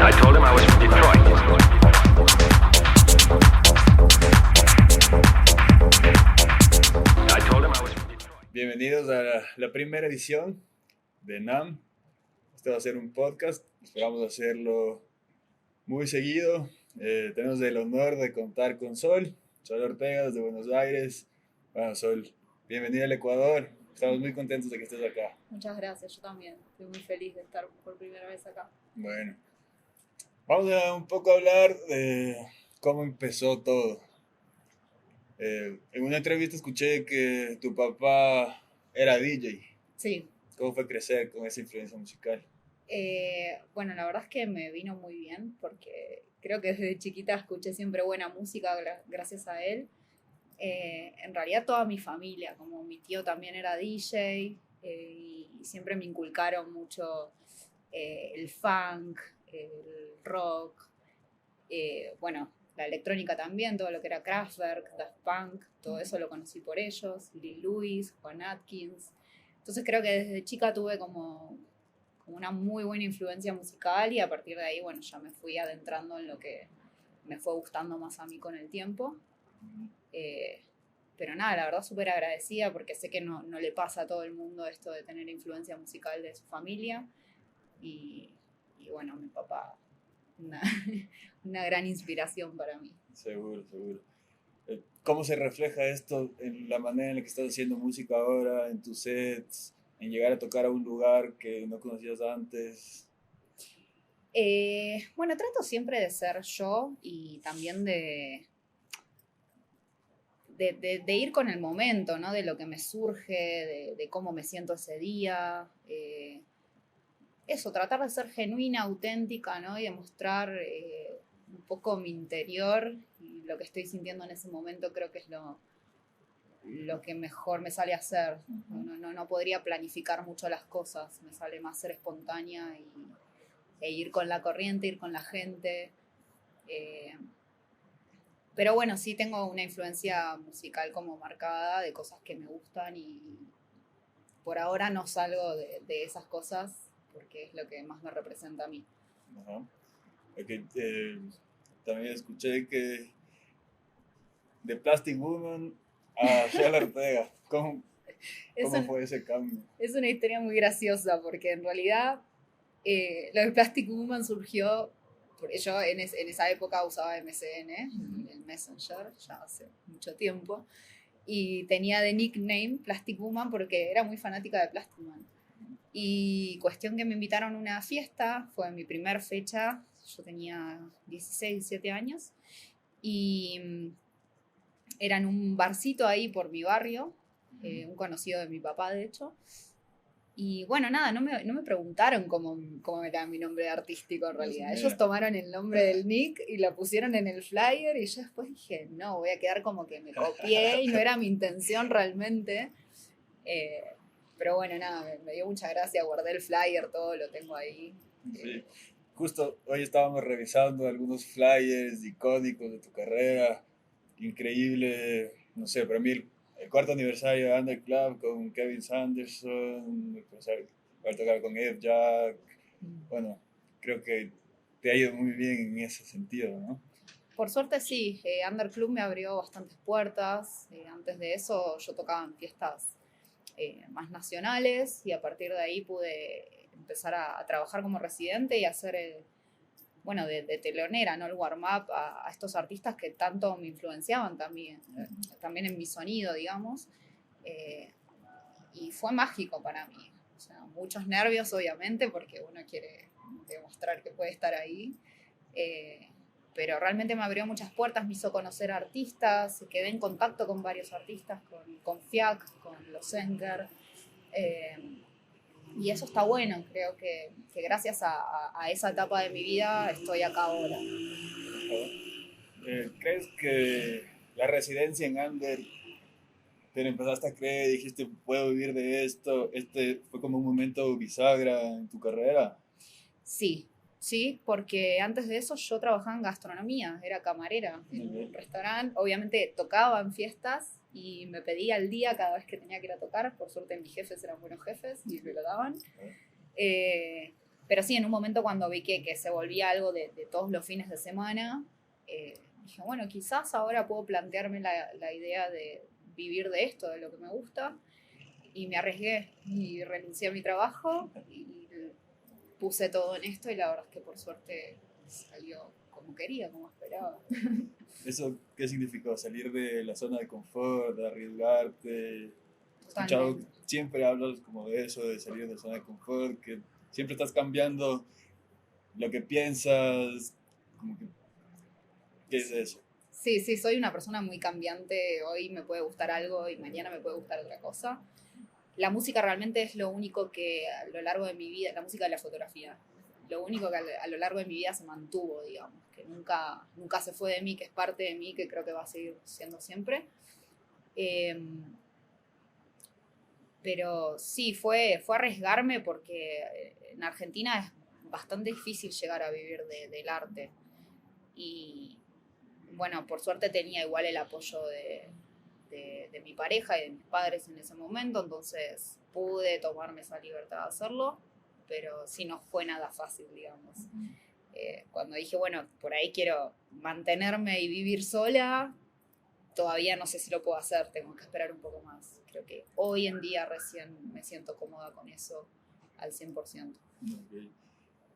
I told him I was from Detroit. I told him I was from Detroit. Bienvenidos a la primera edición de NAM. Este va a ser un podcast, esperamos hacerlo muy seguido. Tenemos el honor de contar con Sol Ortega desde Buenos Aires. Bueno, Sol, bienvenida al Ecuador. Estamos muy contentos de que estés acá. Muchas gracias, yo también. Estoy muy feliz de estar por primera vez acá. Bueno, vamos a un poco hablar de cómo empezó todo. En una entrevista escuché que tu papá era DJ. Sí. ¿Cómo fue crecer con esa influencia musical? Bueno, la verdad es que me vino muy bien porque creo que desde chiquita escuché siempre buena música gracias a él. En realidad toda mi familia, como mi tío también era DJ y siempre me inculcaron mucho el funk, el rock, bueno, la electrónica también, todo lo que era Kraftwerk, Daft Punk, todo eso lo conocí por ellos, Lil Louis, Juan Atkins. Entonces creo que desde chica tuve como una muy buena influencia musical y a partir de ahí, bueno, ya me fui adentrando en lo que me fue gustando más a mí con el tiempo. Pero nada, la verdad súper agradecida porque sé que no le pasa a todo el mundo esto de tener influencia musical de su familia y bueno, mi papá, una gran inspiración para mí. Seguro. ¿Cómo se refleja esto en la manera en la que estás haciendo música ahora, en tus sets, en llegar a tocar a un lugar que no conocías antes? Bueno, trato siempre de ser yo y también de ir con el momento, ¿no? De lo que me surge, de cómo me siento ese día. Eso, tratar de ser genuina, auténtica, ¿no? Y demostrar un poco mi interior y lo que estoy sintiendo en ese momento creo que es lo que mejor me sale a hacer. No podría planificar mucho las cosas, me sale más ser espontánea e ir con la corriente, ir con la gente. Pero bueno, sí tengo una influencia musical como marcada de cosas que me gustan y por ahora no salgo de esas cosas porque es lo que más me representa a mí. Ajá. Okay. También escuché que de Plastic Woman a Sol Ortega. ¿Cómo fue ese cambio? Es una historia muy graciosa porque en realidad lo de Plastic Woman surgió porque yo en esa época usaba MSN, el Messenger, ya hace mucho tiempo, y tenía de nickname Plastic Woman porque era muy fanática de Plastic Man. Y cuestión que me invitaron a una fiesta, fue mi primer fecha, yo tenía 16, 17 años, y era en un barcito ahí por mi barrio, un conocido de mi papá de hecho, y bueno, nada, no me preguntaron cómo era mi nombre artístico en realidad. Ellos tomaron el nombre del nick y lo pusieron en el flyer y yo después dije, no, voy a quedar como que me copié y no era mi intención realmente. Pero bueno, nada, me dio mucha gracia, guardé el flyer, todo lo tengo ahí. Sí. Justo hoy estábamos revisando algunos flyers icónicos de tu carrera. Increíble, no sé, para mí el cuarto aniversario de Underclub con Kevin Sanderson, va a tocar con Ed Jack. Bueno, creo que te ha ido muy bien en ese sentido, ¿no? Por suerte sí, Underclub me abrió bastantes puertas. Antes de eso yo tocaba en fiestas más nacionales y a partir de ahí pude empezar a trabajar como residente y hacer de telonera, ¿no? El warm-up a estos artistas que tanto me influenciaban también en mi sonido, digamos. Y fue mágico para mí. O sea, muchos nervios, obviamente, porque uno quiere demostrar que puede estar ahí. Pero realmente me abrió muchas puertas, me hizo conocer artistas, quedé en contacto con varios artistas, con Fiac, con Los Enker. Y eso está bueno, creo que gracias a esa etapa de mi vida estoy acá ahora. ¿Crees que la residencia en Under te empezaste a creer, dijiste, puedo vivir de esto? ¿Este fue como un momento bisagra en tu carrera? Sí, porque antes de eso yo trabajaba en gastronomía, era camarera en un restaurante, obviamente tocaba en fiestas y me pedía el día cada vez que tenía que ir a tocar, por suerte mis jefes eran buenos jefes y me lo daban. Pero sí, en un momento cuando vi que se volvía algo de todos los fines de semana, dije, bueno, quizás ahora puedo plantearme la idea de vivir de esto, de lo que me gusta. Y me arriesgué y renuncié a mi trabajo y puse todo en esto y la verdad es que por suerte salió como quería, como esperaba. ¿Eso qué significó? Salir de la zona de confort, de arriesgarte. He escuchado, Totalmente. siempre hablas como de eso, de salir de la zona de confort, que siempre estás cambiando lo que piensas, como que, ¿qué es eso? Sí, sí, soy una persona muy cambiante. Hoy me puede gustar algo y mañana me puede gustar otra cosa. La música realmente es lo único que a lo largo de mi vida, la música y la fotografía, lo único que a lo largo de mi vida se mantuvo, digamos, que nunca se fue de mí, que es parte de mí, que creo que va a seguir siendo siempre. Eh, pero sí, fue arriesgarme porque en Argentina es bastante difícil llegar a vivir del arte. Y bueno, por suerte tenía igual el apoyo de mi pareja y de mis padres en ese momento, entonces pude tomarme esa libertad de hacerlo, pero sí no fue nada fácil, digamos. Cuando dije, bueno, por ahí quiero mantenerme y vivir sola, todavía no sé si lo puedo hacer, tengo que esperar un poco más. Creo que hoy en día recién me siento cómoda con eso al 100%. Ok.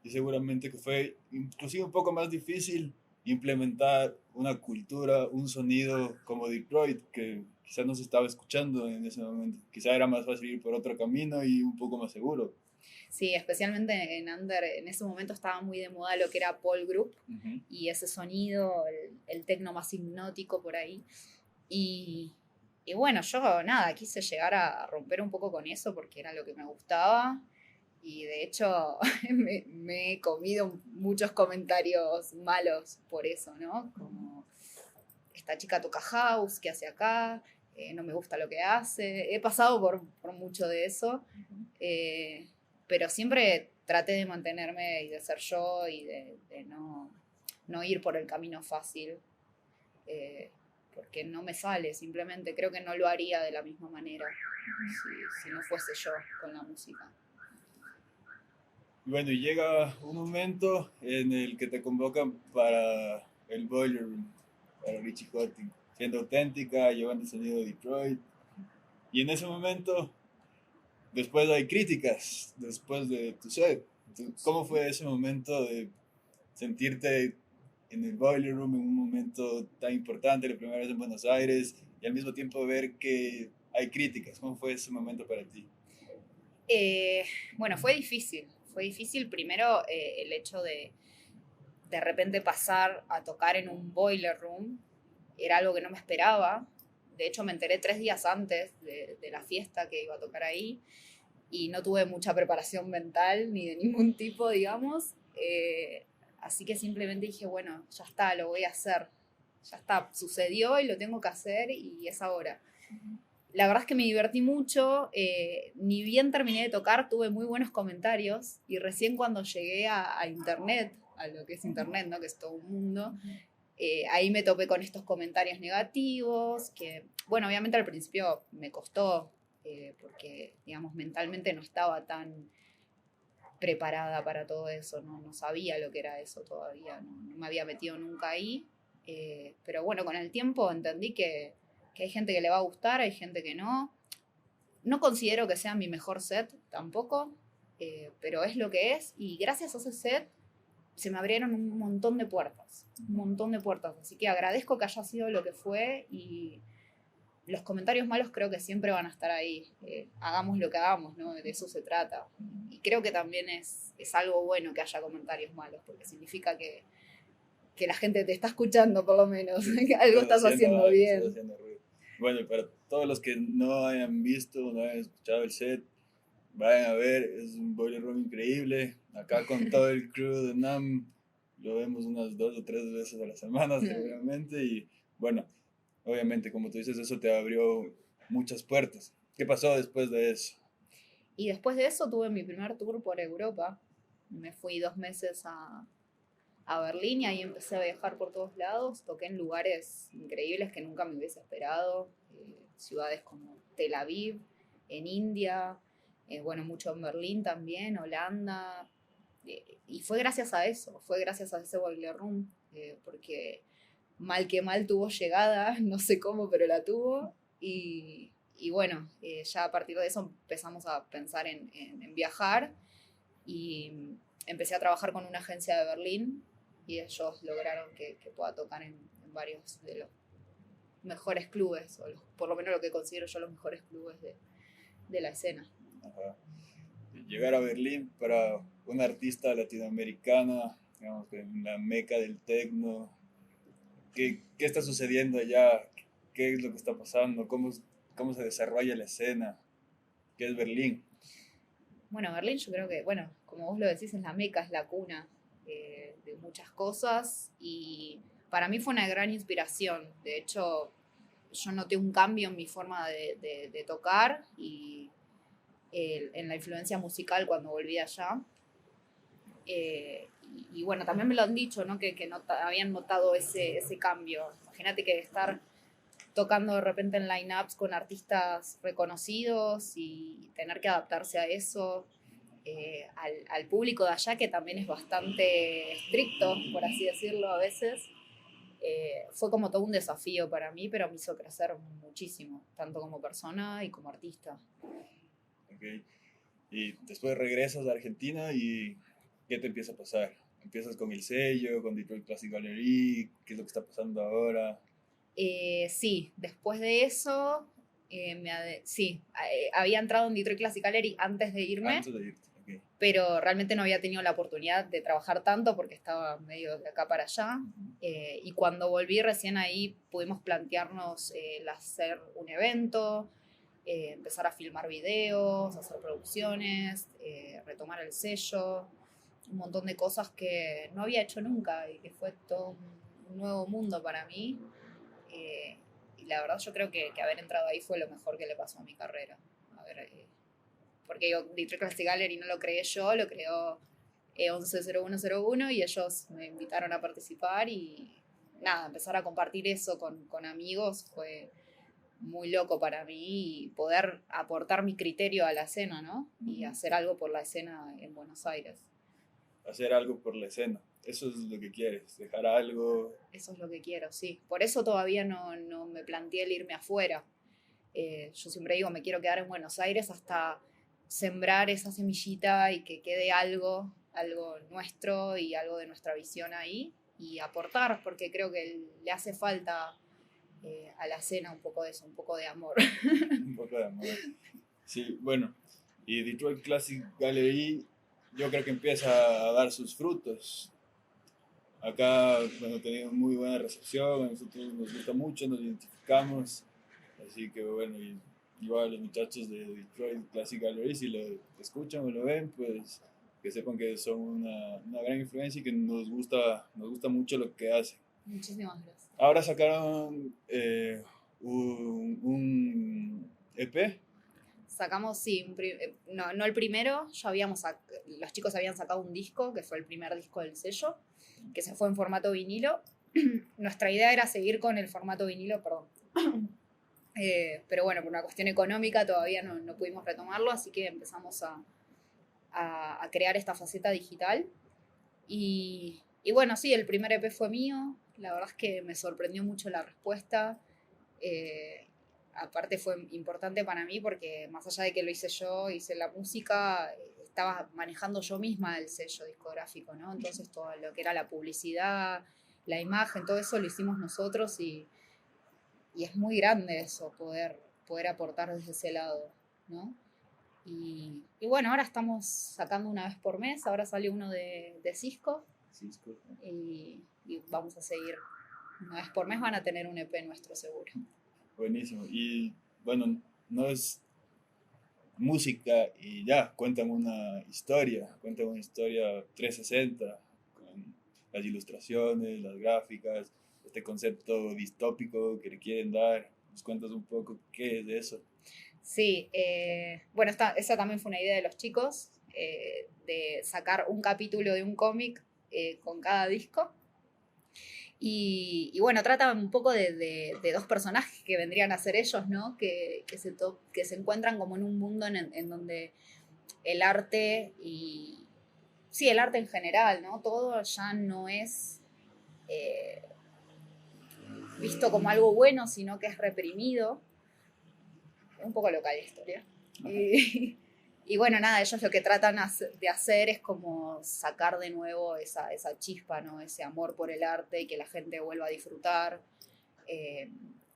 Y seguramente que fue inclusive un poco más difícil implementar una cultura, un sonido como Detroit, que quizás no se estaba escuchando en ese momento. Quizás era más fácil ir por otro camino y un poco más seguro. Sí, especialmente en Under, en ese momento estaba muy de moda lo que era Paul Group Ujú. y ese sonido, el tecno más hipnótico por ahí. Y, y bueno, yo nada, quise llegar a romper un poco con eso porque era lo que me gustaba. Y de hecho me he comido muchos comentarios malos por eso, ¿no? Como, esta chica toca house, ¿qué hace acá? No me gusta lo que hace. He pasado por mucho de eso, eh, pero siempre traté de mantenerme y de ser yo y de no ir por el camino fácil, eh, porque no me sale, simplemente creo que no lo haría de la misma manera si no fuese yo con la música. Bueno, y llega un momento en el que te convocan para el Boiler Room, para Richie Hawtin, siendo auténtica, llevando el sonido de Detroit. Y en ese momento, después hay críticas, después de tu set. ¿Cómo fue ese momento de sentirte en el Boiler Room en un momento tan importante, la primera vez en Buenos Aires, y al mismo tiempo ver que hay críticas? ¿Cómo fue ese momento para ti? Bueno, fue difícil primero el hecho de repente pasar a tocar en un boiler room, era algo que no me esperaba. De hecho, me enteré 3 días antes de la fiesta que iba a tocar ahí y no tuve mucha preparación mental ni de ningún tipo, digamos. Así que simplemente dije, bueno, ya está, lo voy a hacer. Ya está, sucedió y lo tengo que hacer y es ahora. La verdad es que me divertí mucho, ni bien terminé de tocar, tuve muy buenos comentarios y recién cuando llegué a internet, a lo que es internet, ¿no? Que es todo un mundo, ahí me topé con estos comentarios negativos, que, bueno, obviamente al principio me costó, porque, digamos, mentalmente no estaba tan preparada para todo eso, no sabía lo que era eso todavía, no me había metido nunca ahí, pero bueno, con el tiempo entendí que hay gente que le va a gustar, hay gente que no. No considero que sea mi mejor set tampoco, pero es lo que es y gracias a ese set se me abrieron un montón de puertas, un montón de puertas, así que agradezco que haya sido lo que fue y los comentarios malos creo que siempre van a estar ahí, hagamos lo que hagamos, ¿no? De eso se trata. Y creo que también es algo bueno que haya comentarios malos, porque significa que la gente te está escuchando por lo menos, que algo estás haciendo Algo, estás bien. haciendo ruido. Bueno, y para todos los que no hayan visto, no hayan escuchado el set, vayan a ver, es un boiler room increíble. Acá con todo el crew de NAM lo vemos unas 2 o 3 veces a la semana seguramente. Y bueno, obviamente, como tú dices, eso te abrió muchas puertas. ¿Qué pasó después de eso? Y después de eso tuve mi primer tour por Europa. Me fui 2 meses a Berlín y ahí empecé a viajar por todos lados. Toqué en lugares increíbles que nunca me hubiese esperado. Ciudades como Tel Aviv, en India, bueno, mucho en Berlín también, Holanda, Y fue gracias a eso, fue gracias a ese boiler room, porque mal que mal tuvo llegada, no sé cómo, pero la tuvo. Y bueno, ya a partir de eso empezamos a pensar en viajar y empecé a trabajar con una agencia de Berlín y ellos lograron que pueda tocar en varios de los mejores clubes, o por lo menos lo que considero yo los mejores clubes de la escena. Ajá. Llegar a Berlín para una artista latinoamericana, digamos, en la meca del techno. ¿Qué está sucediendo allá? ¿Qué es lo que está pasando? ¿Cómo se desarrolla la escena? ¿Qué es Berlín? Bueno, Berlín yo creo que, bueno, como vos lo decís, es la meca, es la cuna de muchas cosas y para mí fue una gran inspiración. De hecho, yo noté un cambio en mi forma de tocar y en la influencia musical cuando volví allá. Y bueno, también me lo han dicho, ¿no? Que habían notado ese cambio. Imagínate que estar tocando de repente en line-ups con artistas reconocidos y tener que adaptarse a eso, al público de allá, que también es bastante estricto, por así decirlo a veces. Fue como todo un desafío para mí, pero me hizo crecer muchísimo, tanto como persona y como artista. Okay. Y después regresas a Argentina y ¿qué te empieza a pasar? ¿Empiezas con el sello, con Detroit Classic Gallery? ¿Qué es lo que está pasando ahora? Sí, después de eso, había entrado en Detroit Classic Gallery antes de irme, Antes de irte, okay. pero realmente no había tenido la oportunidad de trabajar tanto porque estaba medio de acá para allá. Y cuando volví recién ahí pudimos plantearnos el hacer un evento, empezar a filmar videos, hacer producciones, retomar el sello, un montón de cosas que no había hecho nunca y que fue todo un nuevo mundo para mí. Y la verdad yo creo que haber entrado ahí fue lo mejor que le pasó a mi carrera. A ver, porque yo, Detroit Classic Gallery no lo creé yo, lo creó 110101 y ellos me invitaron a participar y nada, empezar a compartir eso con amigos fue muy loco para mí y poder aportar mi criterio a la escena, ¿no? Y hacer algo por la escena en Buenos Aires. Hacer algo por la escena. Eso es lo que quieres, dejar algo. Eso es lo que quiero, sí. Por eso todavía no me planteé el irme afuera. Yo siempre digo, me quiero quedar en Buenos Aires hasta sembrar esa semillita y que quede algo nuestro y algo de nuestra visión ahí y aportar, porque creo que le hace falta a la escena un poco de eso, un poco de amor. Un poco de amor. Sí, bueno, y Detroit Classic Gallery yo creo que empieza a dar sus frutos. Acá, bueno, tenemos muy buena recepción, a nosotros nos gusta mucho, nos identificamos, así que bueno, igual los muchachos de Detroit Classic Gallery, si lo escuchan o lo ven, pues que sepan que son una gran influencia y que nos gusta mucho lo que hacen. Muchísimas gracias. Ahora sacaron un EP. Sacamos, sí, no el primero, los chicos habían sacado un disco, que fue el primer disco del sello, que se fue en formato vinilo. Nuestra idea era seguir con el formato vinilo, perdón. Pero bueno, por una cuestión económica todavía no pudimos retomarlo, así que empezamos a crear esta faceta digital. Y bueno, sí, el primer EP fue mío, la verdad es que me sorprendió mucho la respuesta. Aparte fue importante para mí porque más allá de que lo hice yo, hice la música, estaba manejando yo misma el sello discográfico, ¿no? Entonces todo lo que era la publicidad, la imagen, todo eso lo hicimos nosotros y es muy grande eso, poder aportar desde ese lado, ¿no? Y bueno, ahora estamos sacando una vez por mes, ahora salió uno de Cisco y vamos a seguir. Una vez por mes van a tener un EP nuestro seguro. Buenísimo. Y bueno, no es música y ya, cuéntame una historia 360 con las ilustraciones, las gráficas, este concepto distópico que le quieren dar. ¿Nos cuentas un poco qué es de eso? Sí, bueno, esa también fue una idea de los chicos, de sacar un capítulo de un cómic con cada disco. Y bueno, trata un poco de dos personajes que vendrían a ser ellos, ¿no? Que se encuentran como en un mundo en donde el arte sí, el arte en general, ¿no? Todo ya no es visto como algo bueno, sino que es reprimido. Es un poco local la historia. Y, y bueno, nada, ellos lo que tratan de hacer es como sacar de nuevo esa chispa, ¿no? Ese amor por el arte y que la gente vuelva a disfrutar.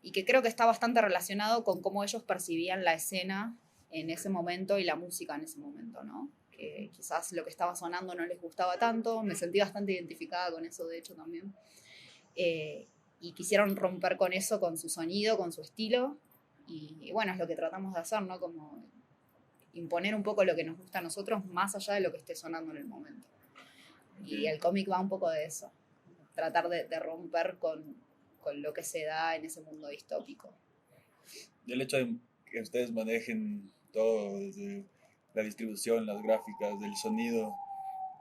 Y que creo que está bastante relacionado con cómo ellos percibían la escena en ese momento y la música en ese momento, ¿no? Que quizás lo que estaba sonando no les gustaba tanto, me sentí bastante identificada con eso, de hecho, también. Y quisieron romper con eso, con su sonido, con su estilo, y bueno, es lo que tratamos de hacer, ¿no? Como imponer un poco lo que nos gusta a nosotros más allá de lo que esté sonando en el momento. Y el cómic va un poco de eso, tratar de romper con lo que se da en ese mundo distópico. Y el hecho de que ustedes manejen todo, desde la distribución, las gráficas, del sonido,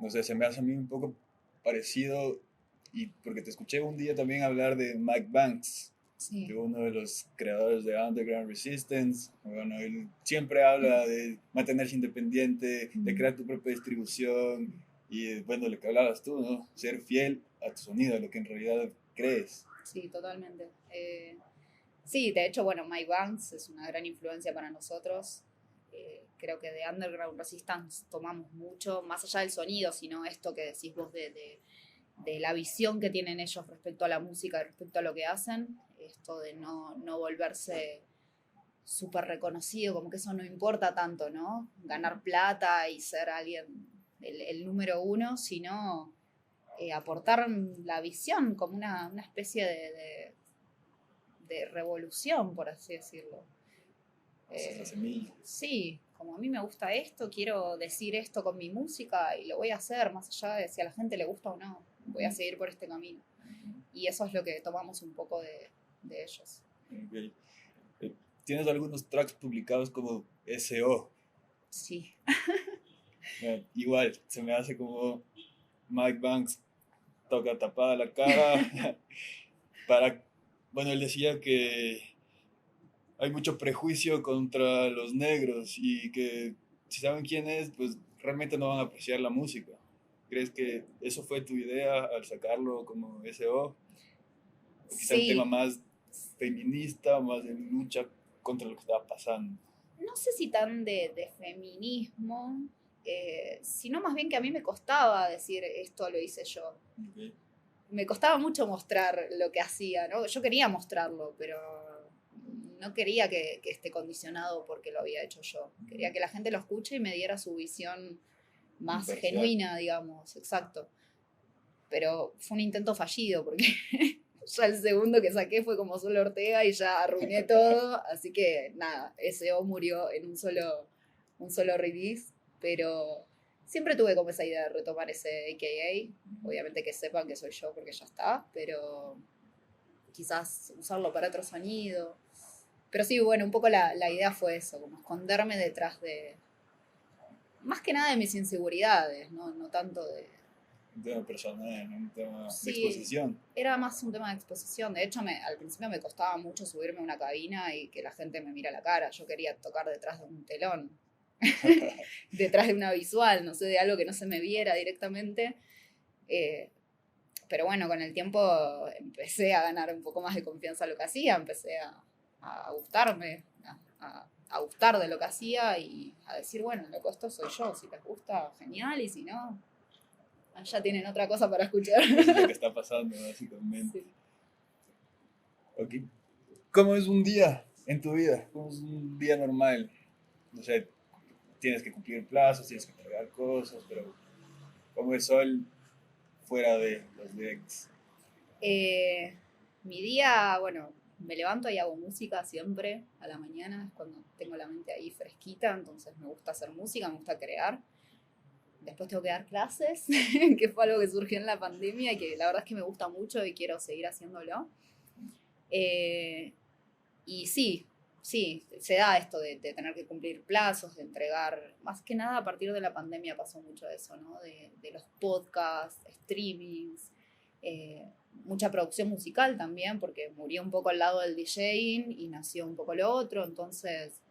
no sé, se me hace a mí un poco parecido, y porque te escuché un día también hablar de Mike Banks, Sí. de uno de los creadores de Underground Resistance. Bueno, él siempre habla de mantenerse independiente, de crear tu propia distribución, y bueno, lo que hablabas tú, ¿no? Ser fiel a tu sonido, a lo que en realidad crees. Sí, totalmente. Sí, de hecho, bueno, Mike Banks es una gran influencia para nosotros. Creo que de Underground Resistance tomamos mucho, más allá del sonido, sino esto que decís vos de la visión que tienen ellos respecto a la música, respecto a lo que hacen, esto de no volverse súper reconocido, como que eso no importa tanto, ¿no? Ganar plata y ser alguien, el número uno, sino aportar la visión como una especie de revolución, por así decirlo. Esa es la semilla. Sí, como a mí me gusta esto, quiero decir esto con mi música y lo voy a hacer, más allá de si a la gente le gusta o no, voy a seguir por este camino. Y eso es lo que tomamos un poco de ellos. Okay. ¿Tienes algunos tracks publicados como S.O.? Sí. Igual, se me hace como Mike Banks toca tapada la cara para, bueno, él decía que hay mucho prejuicio contra los negros y que si saben quién es, pues realmente no van a apreciar la música. ¿Crees que eso fue tu idea al sacarlo como S.O.? O quizá un tema Sí, más feminista, más de lucha contra lo que estaba pasando. no sé si tan de feminismo, sino más bien que a mí me costaba decir esto lo hice yo. Okay. Me costaba mucho mostrar lo que hacía, ¿no? Yo quería mostrarlo, pero no quería que esté condicionado porque lo había hecho yo. Quería que la gente lo escuche y me diera su visión más Imparcial. genuina, digamos, exacto. Pero fue un intento fallido porque ya el segundo que saqué fue como solo Ortega y ya arruiné todo, así que nada, S.O. murió en un solo release, pero siempre tuve como esa idea de retomar ese AKA, obviamente que sepan que soy yo porque ya está, pero quizás usarlo para otro sonido. Pero sí, bueno, un poco la idea fue eso, como esconderme detrás de, más que nada de mis inseguridades, no tanto de... Un tema personal, un tema de Sí, exposición. era más un tema de exposición. De hecho, al principio me costaba mucho subirme a una cabina y que la gente me mira la cara. Yo quería tocar detrás de un telón, detrás de una visual, no sé, de algo que no se me viera directamente. Pero bueno, con el tiempo empecé a ganar un poco más de confianza en lo que hacía, empecé a gustarme, a gustar de lo que hacía y a decir, bueno, loco, esto soy yo, si les gusta, genial, y si no, ya tienen otra cosa para escuchar. Eso es lo que está pasando, básicamente. Sí. Okay. ¿Cómo es un día en tu vida? ¿Cómo es un día normal? No sé, tienes que cumplir plazos, tienes que cargar cosas, pero ¿cómo es Sol fuera de los directs? Mi día, bueno, me levanto y hago música siempre a la mañana, es cuando tengo la mente ahí fresquita, entonces me gusta hacer música, me gusta crear. Después tengo que dar clases, que fue algo que surgió en la pandemia y que la verdad es que me gusta mucho y quiero seguir haciéndolo. Y sí, se da esto de tener que cumplir plazos, de entregar, más que nada a partir de la pandemia pasó mucho eso, ¿no? De los podcasts, streamings, mucha producción musical también, porque murió un poco al lado del DJing y nació un poco lo otro, entonces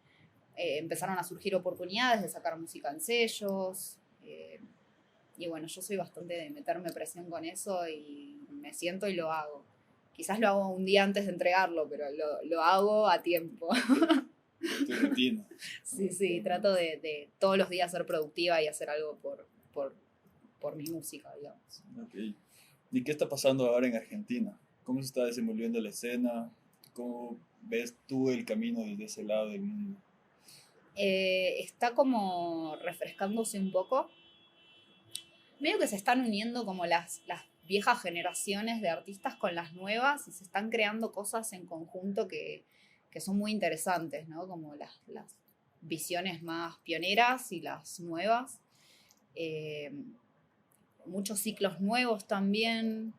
empezaron a surgir oportunidades de sacar música en sellos, Y bueno, yo soy bastante de meterme presión con eso y me siento y lo hago. Quizás lo hago un día antes de entregarlo, pero lo hago a tiempo. Tu rutina. Sí, sí, trato de todos los días ser productiva y hacer algo por mi música, digamos. Ok. ¿Y qué está pasando ahora en Argentina? ¿Cómo se está desenvolviendo la escena? ¿Cómo ves tú el camino desde ese lado del mundo? Está como refrescándose un poco. Medio que se están uniendo como las viejas generaciones de artistas con las nuevas y se están creando cosas en conjunto que son muy interesantes, ¿no? Como las visiones más pioneras y las nuevas. Eh, Muchos ciclos nuevos también.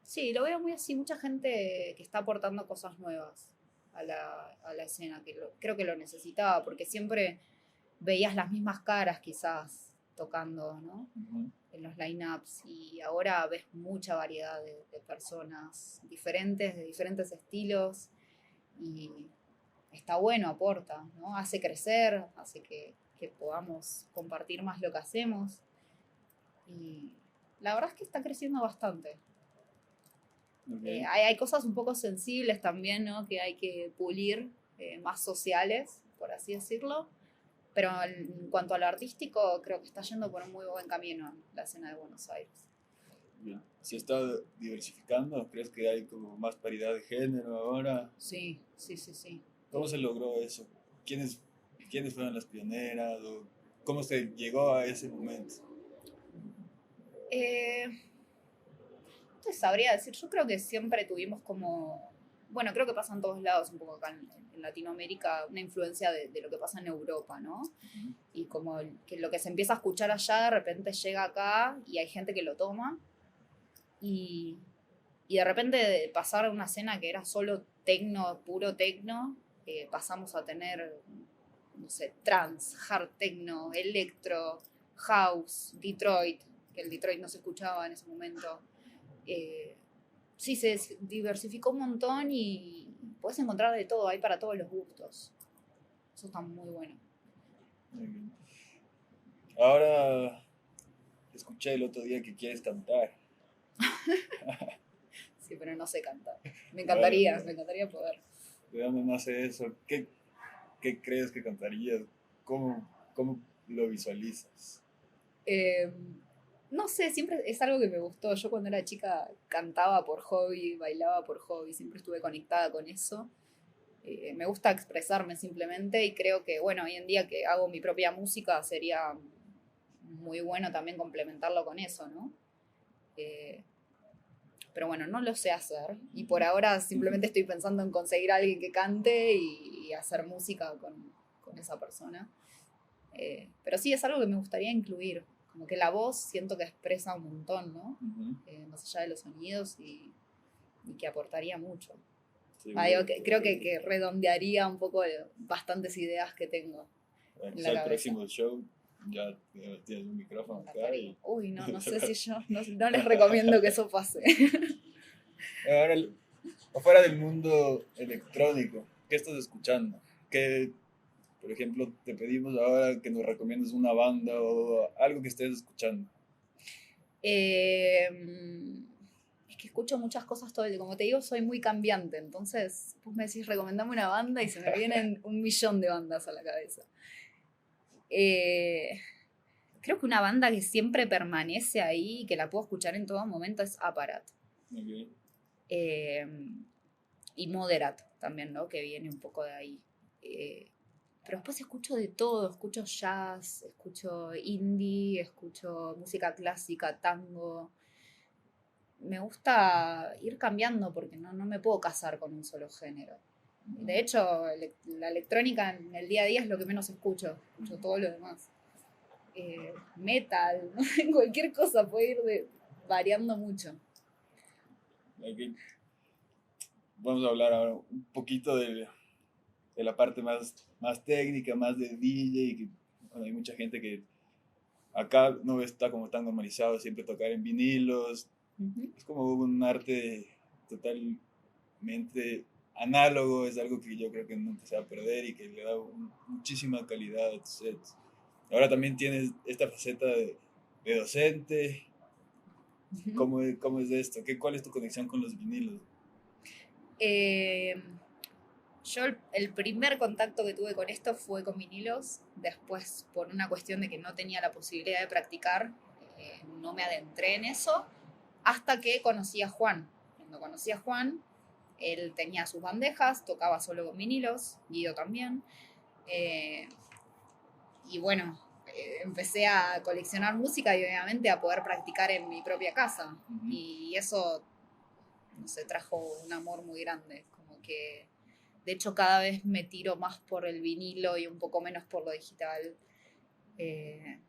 Sí, lo veo muy así, mucha gente que está aportando cosas nuevas a la escena, creo que lo necesitaba, porque siempre veías las mismas caras quizás tocando, ¿no? Ujú. En los line-ups y ahora ves mucha variedad de personas diferentes, de diferentes estilos y está bueno, aporta, ¿no? Hace crecer, hace que podamos compartir más lo que hacemos y la verdad es que está creciendo bastante. Ok. Hay cosas un poco sensibles también, ¿no? Que hay que pulir, más sociales, por así decirlo. Pero en cuanto a lo artístico, creo que está yendo por un muy buen camino la escena de Buenos Aires. Bien. ¿Se está diversificando? ¿Crees que hay como más paridad de género ahora? Sí, sí, sí, sí. ¿Cómo se logró eso? ¿Quiénes, quiénes fueron las pioneras? ¿O cómo se llegó a ese momento? Eh, no te sabría decir, yo creo que siempre tuvimos como, bueno, creo que pasa en todos lados, un poco acá en Latinoamérica, una influencia de lo que pasa en Europa, ¿no? Ujú. Y como que lo que se empieza a escuchar allá de repente llega acá y hay gente que lo toma y, y de repente de pasar a una escena que era solo tecno, puro tecno, pasamos a tener, no sé, trance, hard techno, electro, house, Detroit, que el Detroit no se escuchaba en ese momento. Sí, se diversificó un montón y puedes encontrar de todo, hay para todos los gustos. Eso está muy bueno. Muy bien. Ahora escuché el otro día que quieres cantar. Sí, pero no sé cantar. Bueno, Me encantaría poder. ¿de dónde nace eso? ¿Qué crees que cantarías? ¿Cómo lo visualizas? Eh, no sé, siempre es algo que me gustó. Yo cuando era chica cantaba por hobby, bailaba por hobby, siempre estuve conectada con eso. Me gusta expresarme simplemente y creo que, bueno, hoy en día que hago mi propia música sería muy bueno también complementarlo con eso, ¿no? Eh, pero bueno, no lo sé hacer y por ahora simplemente estoy pensando en conseguir a alguien que cante y hacer música con esa persona. Pero sí, es algo que me gustaría incluir, como que la voz siento que expresa un montón, ¿no? Ujú. Más allá de los sonidos y que aportaría mucho. Seguro. Creo que redondearía un poco bastantes ideas que tengo Bueno, en quizá la el cabeza. próximo show ya tienes un micrófono Me acá encantaría. y... Uy, no, no sé si yo, no les recomiendo que eso pase. Ahora, afuera del mundo electrónico, ¿qué estás escuchando? ¿Qué, por ejemplo, te pedimos ahora que nos recomiendes una banda o algo que estés escuchando? Eh, es que escucho muchas cosas todo el día. Como te digo, soy muy cambiante. Entonces, vos me decís, recomendame una banda y se me vienen un millón de bandas a la cabeza. Eh, Creo que una banda que siempre permanece ahí y que la puedo escuchar en todo momento es Aparat. Ok. Eh, y Moderat también, ¿no? Que viene un poco de ahí. Pero después escucho de todo, escucho jazz, escucho indie, escucho música clásica, tango. Me gusta ir cambiando porque no me puedo casar con un solo género. De hecho, la electrónica en el día a día es lo que menos escucho todo lo demás. Metal, ¿no? Cualquier cosa puede ir variando mucho. Ok. Vamos a hablar ahora un poquito de la parte más técnica, más de DJ, que bueno, hay mucha gente que acá no está como tan normalizado siempre tocar en vinilos, Ujú. es como un arte totalmente análogo, es algo que yo creo que nunca se va a perder y que le da muchísima calidad a tus sets. Ahora también tienes esta faceta de docente. Ujú. ¿Cómo es esto? ¿Cuál es tu conexión con los vinilos? Eh, yo el primer contacto que tuve con esto fue con vinilos, después por una cuestión de que no tenía la posibilidad de practicar, no me adentré en eso, hasta que conocí a Juan. Cuando conocí a Juan, él tenía sus bandejas, tocaba solo con vinilos, Guido también, eh, y bueno, empecé a coleccionar música y obviamente a poder practicar en mi propia casa, Ujú. y eso, no sé, trajo un amor muy grande, como que de hecho cada vez me tiro más por el vinilo y un poco menos por lo digital. Eh,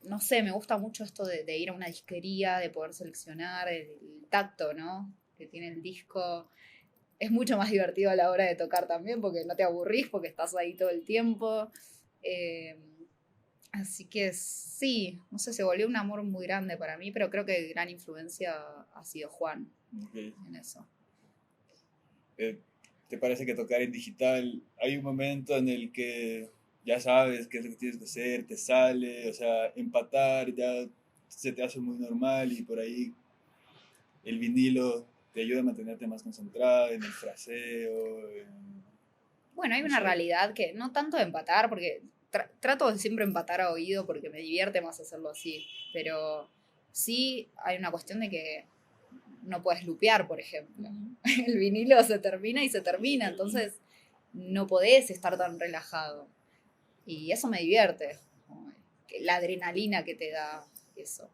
no sé, me gusta mucho esto de ir a una disquería, de poder seleccionar el tacto, ¿no? Que tiene el disco. Es mucho más divertido a la hora de tocar también porque no te aburrís, porque estás ahí todo el tiempo. Eh, así que sí, no sé, se volvió un amor muy grande para mí, pero creo que gran influencia ha sido Juan Ok. en eso. Eh, ¿Te parece que tocar en digital, hay un momento en el que ya sabes qué es lo que tienes que hacer, te sale, o sea, empatar ya se te hace muy normal y por ahí el vinilo te ayuda a mantenerte más concentrado en el fraseo, Bueno, hay no una sé. realidad que no tanto de empatar, porque trato de siempre empatar a oído porque me divierte más hacerlo así, pero sí hay una cuestión de que no puedes lupear, por ejemplo. El vinilo se termina y se termina, entonces no podés estar tan relajado. Y eso me divierte, como la adrenalina que te da eso.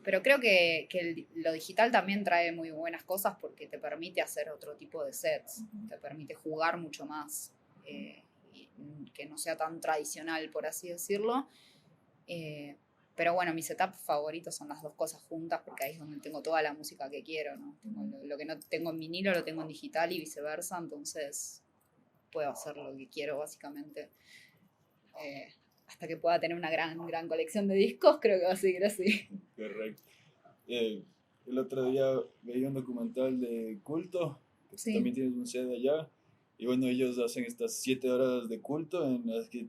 Pero creo que lo digital también trae muy buenas cosas porque te permite hacer otro tipo de sets, te permite jugar mucho más, y que no sea tan tradicional, por así decirlo. Eh, pero bueno, mis setups favoritos son las dos cosas juntas porque ahí es donde tengo toda la música que quiero, ¿no? Tengo lo que no tengo en vinilo lo tengo en digital y viceversa, entonces puedo hacer lo que quiero básicamente. Eh, hasta que pueda tener una gran colección de discos, creo que va a seguir así. Correcto. Eh, el otro día veía un documental de Culto, que tú Sí. también tienes un set allá, y bueno, ellos hacen estas 7 horas de culto en las que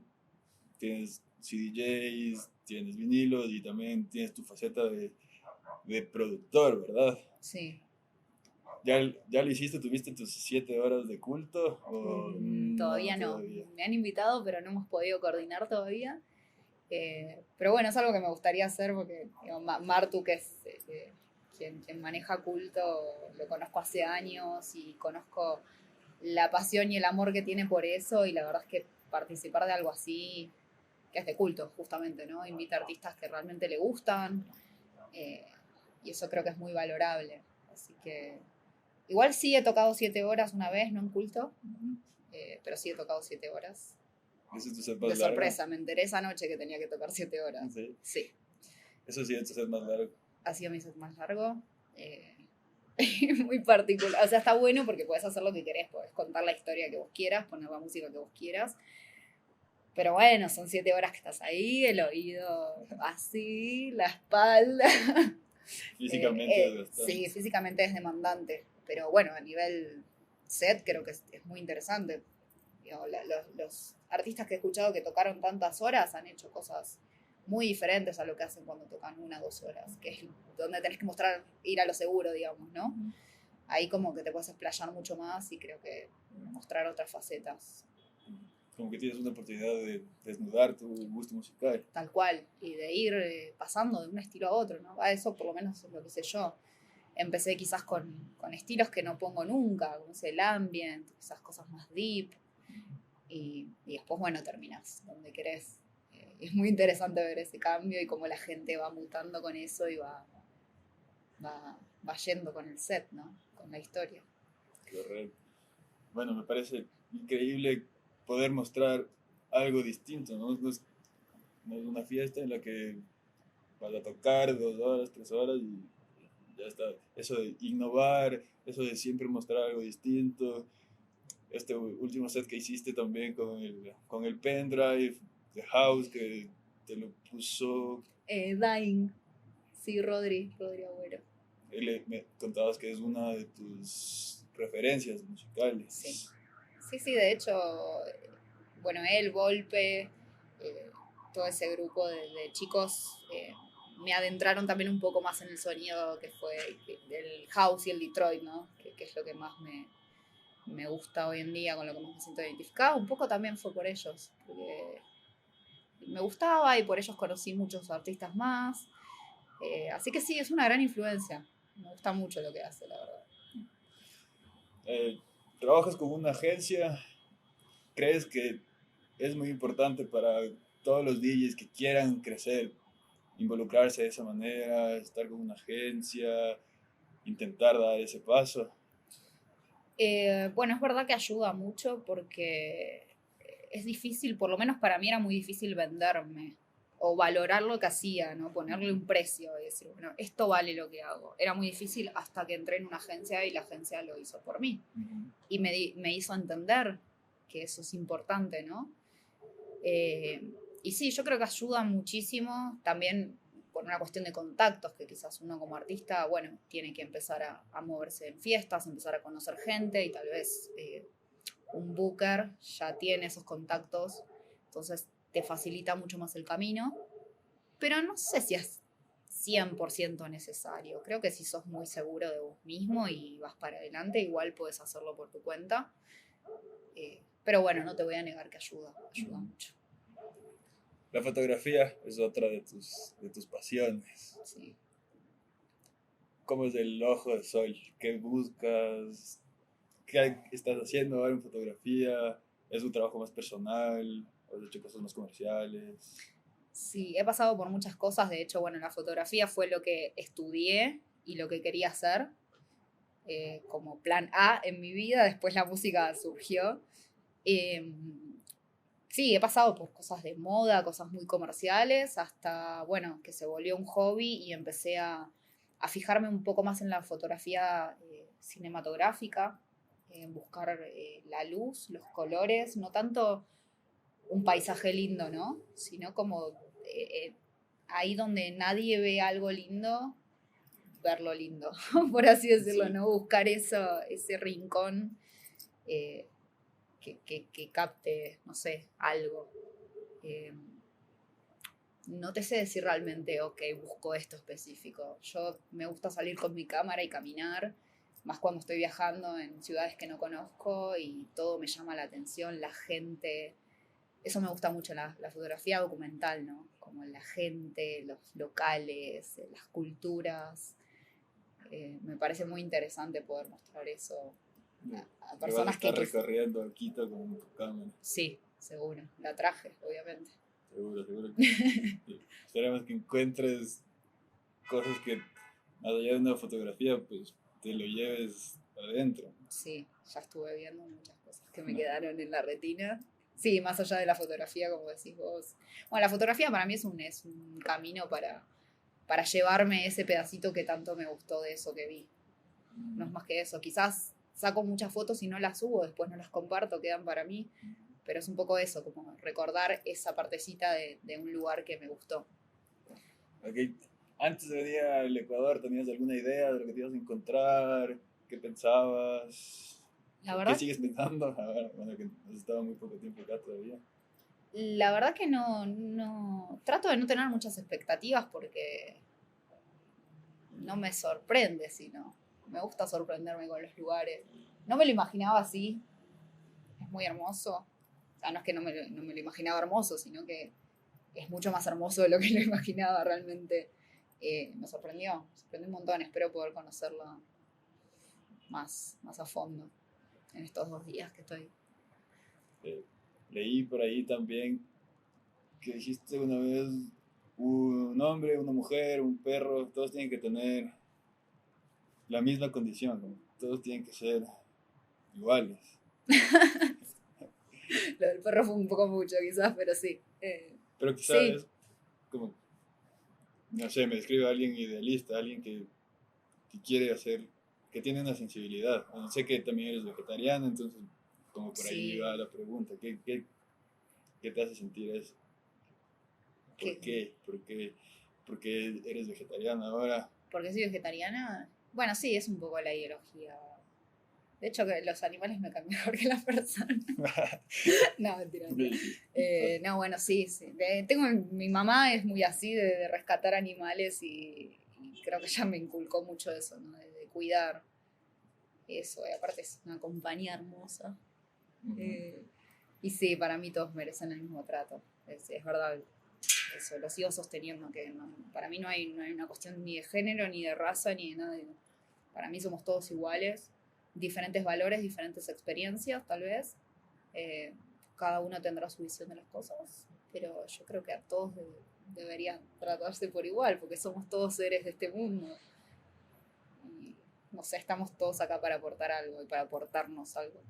tienes CDJs, tienes vinilos y también tienes tu faceta de productor, ¿verdad? Sí. ¿Ya lo hiciste? ¿Tuviste tus 7 horas de culto? ¿O no Todavía no. todavía? Me han invitado, pero no hemos podido coordinar todavía. Pero bueno, es algo que me gustaría hacer porque digo, Martu, que es quien maneja culto, lo conozco hace años y conozco la pasión y el amor que tiene por eso y la verdad es que participar de algo así, que es de culto justamente, ¿no? Invita artistas que realmente le gustan, eh, y eso creo que es muy valorable. Así que igual sí he tocado 7 horas una vez, no en culto, Ujú. pero sí he tocado 7 horas. ¿Ese es tu set De más largo? sorpresa, me enteré esa noche que tenía que tocar 7 horas. Sí. Sí, Eso sí es tu set más largo. ha sido mi set más largo. eh, muy particular. O sea, está bueno porque puedes hacer lo que querés, puedes contar la historia que vos quieras, poner la música que vos quieras. Pero bueno, son 7 horas que estás ahí, el oído así, la espalda. Físicamente Sí, desgastante. físicamente es demandante. Pero bueno, a nivel set creo que es muy interesante. Digo, los artistas que he escuchado que tocaron tantas horas han hecho cosas muy diferentes a lo que hacen cuando tocan 1 o 2 horas, que es donde tenés que mostrar, ir a lo seguro, digamos, ¿no? Ahí como que te puedes explayar mucho más y creo que mostrar otras facetas, Como que tienes una oportunidad de desnudar tu gusto musical. tal cual, y de ir pasando de un estilo a otro, ¿no? A eso por lo menos es lo que sé yo. Empecé quizás con estilos que no pongo nunca, como es el ambient, esas cosas más deep, y después, bueno, terminas donde querés. Es muy interesante ver ese cambio y cómo la gente va mutando con eso y va yendo con el set, ¿no? Con la historia. Correcto. Bueno, me parece increíble poder mostrar algo distinto, ¿no? No es una fiesta en la que vas a tocar 2 horas, 3 horas y ya está. Eso de innovar, eso de siempre mostrar algo distinto. Este último set que hiciste también con el pendrive de House que te lo puso. Dying, sí, Rodri Agüero. Me contabas que es una de tus referencias Sí. musicales. Sí, de hecho, bueno, él, Volpe, todo ese grupo de chicos me adentraron también un poco más en el sonido que fue el house y el Detroit, ¿no? Que es lo que más me gusta hoy en día, con lo que más me siento identificada. Un poco también fue por ellos, porque me gustaba y por ellos conocí muchos artistas más. Así que sí, es una gran influencia. Me gusta mucho lo que hace, la verdad. ¿Trabajas con una agencia? ¿Crees que es muy importante para todos los DJs que quieran crecer, involucrarse de esa manera, estar con una agencia, intentar dar ese paso? Bueno, es verdad que ayuda mucho porque es difícil, por lo menos para mí era muy difícil venderme o valorar lo que hacía, ¿no? Ponerle un precio y decir, bueno, esto vale lo que hago. Era muy difícil hasta que entré en una agencia y la agencia lo hizo por mí. Y me hizo entender que eso es importante, ¿no? Y sí, yo creo que ayuda muchísimo también por una cuestión de contactos, que quizás uno como artista, bueno, tiene que empezar a moverse en fiestas, empezar a conocer gente y tal vez un booker ya tiene esos contactos, entonces te facilita mucho más el camino, pero no sé si es 100% necesario. Creo que si sos muy seguro de vos mismo y vas para adelante, igual puedes hacerlo por tu cuenta. Pero bueno, no te voy a negar que ayuda mucho. La fotografía es otra de tus pasiones. Sí. ¿Cómo es el ojo de sol? ¿Qué buscas? ¿Qué estás haciendo ahora en fotografía? ¿Es un trabajo más personal? ¿Has hecho cosas más comerciales? Sí, he pasado por muchas cosas. De hecho, bueno, la fotografía fue lo que estudié y lo que quería hacer como plan A en mi vida. Después la música surgió. Sí, he pasado por cosas de moda, cosas muy comerciales, hasta, bueno, que se volvió un hobby y empecé a fijarme un poco más en la fotografía cinematográfica, en buscar la luz, los colores, no tanto un paisaje lindo, ¿no? Sino como ahí donde nadie ve algo lindo, verlo lindo, por así decirlo, Sí. ¿no? Buscar ese rincón que capte, no sé, algo. No te sé decir realmente, ok, busco esto específico. Yo me gusta salir con mi cámara y caminar, más cuando estoy viajando en ciudades que no conozco y todo me llama la atención, la gente. Eso me gusta mucho, la fotografía documental, ¿no? Como la gente, los locales, las culturas. Me parece muy interesante poder mostrar eso a Me vas a personas estar que recorriendo Quito con tu cámara. Sí, seguro. La traje, obviamente. Seguro, seguro. Esperemos que encuentres cosas que, más allá de una fotografía, pues te lo lleves adentro. Sí, ya estuve viendo muchas cosas que me quedaron en la retina. Sí, más allá de la fotografía, como decís vos. Bueno, la fotografía para mí es un camino para llevarme ese pedacito que tanto me gustó de eso que vi. No es más que eso. Quizás saco muchas fotos y no las subo, después no las comparto, quedan para mí. Pero es un poco eso, como recordar esa partecita de un lugar que me gustó. Okay. Antes de venir al Ecuador, ¿tenías alguna idea de lo que te ibas a encontrar? ¿Qué pensabas? La ¿Qué verdad, sigues pensando? Ahora, bueno, que has estado muy poco tiempo acá todavía. la verdad que no. Trato de no tener muchas expectativas porque no me sorprende, sino. Me gusta sorprenderme con los lugares. No me lo imaginaba así. Es muy hermoso. O sea, no es que no me lo imaginaba hermoso, sino que es mucho más hermoso de lo que lo imaginaba realmente. Me sorprendió un montón. Espero poder conocerlo más a fondo en estos 2 días que estoy. Leí por ahí también que dijiste una vez, un hombre, una mujer, un perro, todos tienen que tener la misma condición, ¿no? Todos tienen que ser iguales. Lo del perro fue un poco mucho, quizás, pero sí. Pero quizás Sí, es como, no sé, me describe a alguien idealista, alguien que quiere hacer, que tiene una sensibilidad. Bueno, sé que también eres vegetariana, entonces como por ahí sí. va la pregunta, ¿qué te hace sentir eso? ¿Por Que, qué? ¿Por qué eres vegetariana ahora? porque soy vegetariana. Bueno, sí, es un poco la ideología De hecho, que los animales me caen mejor que las personas. No, mentira. No, bueno, sí, sí. Mi mamá es muy así de rescatar animales y creo que ella me inculcó mucho eso, ¿no? De cuidar eso. Y aparte es una compañía hermosa. Y sí, para mí todos merecen el mismo trato. Es verdad. Eso, lo sigo sosteniendo, que para mí no hay una cuestión ni de género, ni de raza, ni de nada. Para mí somos todos iguales, diferentes valores, diferentes experiencias, tal vez. Cada uno tendrá su visión de las cosas, pero yo creo que a todos deberían tratarse por igual, porque somos todos seres de este mundo. Y, no sé, estamos todos acá para aportar algo y para aportarnos algo.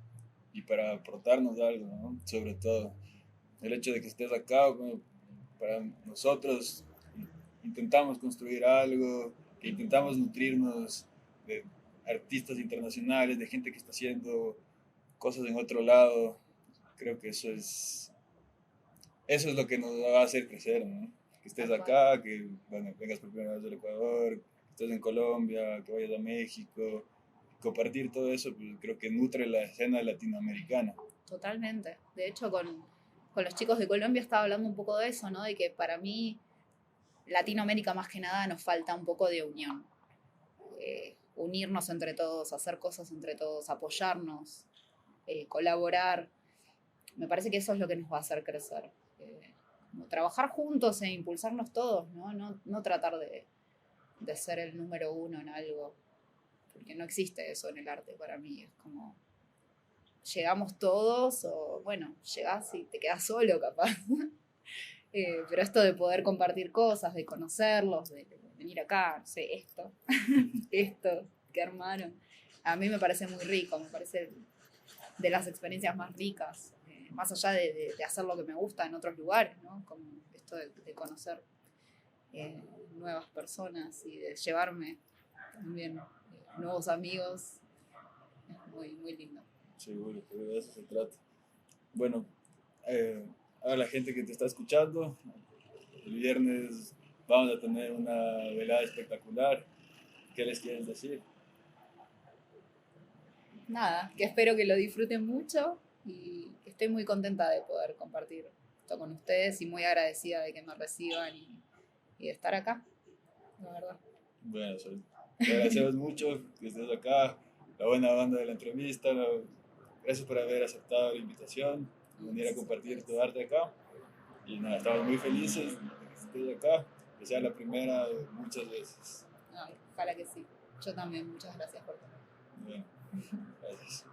Y para aportarnos algo, ¿no? Sobre todo. El hecho de que estés acá, bueno, para nosotros intentamos construir algo, que intentamos nutrirnos de artistas internacionales, de gente que está haciendo cosas en otro lado. Creo que eso es lo que nos va a hacer crecer, ¿no? Que estés acá, que bueno, vengas por primera vez del Ecuador, que estés en Colombia, que vayas a México. Compartir todo eso, pues, creo que nutre la escena latinoamericana. Totalmente. De hecho, con los chicos de Colombia estaba hablando un poco de eso, ¿no? De que para mí Latinoamérica más que nada nos falta un poco de unión. Unirnos entre todos, hacer cosas entre todos, apoyarnos, colaborar. Me parece que eso es lo que nos va a hacer crecer. Como trabajar juntos e impulsarnos todos, ¿no? No tratar de ser el número uno en algo, porque no existe eso en el arte para mí. Es como, llegamos todos o, bueno, llegás y te quedás solo capaz. Pero esto de poder compartir cosas, de conocerlos, de venir acá, no sé, esto que armaron, a mí me parece muy rico, me parece de las experiencias más ricas, más allá de hacer lo que me gusta en otros lugares, ¿no? Como esto de conocer nuevas personas y de llevarme también nuevos amigos, es muy, muy lindo. Seguro, pero de eso se trata. Bueno, a la gente que te está escuchando, el viernes vamos a tener una velada espectacular. ¿Qué les quieres decir? Nada, que espero que lo disfruten mucho y estoy muy contenta de poder compartir esto con ustedes y muy agradecida de que me reciban y de estar acá, la verdad. Bueno, te agradecemos mucho que estés acá, la buena banda de la entrevista, gracias por haber aceptado la invitación, venir a compartir tu arte acá. Y nada, estamos muy felices de que estés acá, que sea la primera de muchas veces. Ay, ojalá que sí. Yo también, muchas gracias por todo. Bueno, gracias.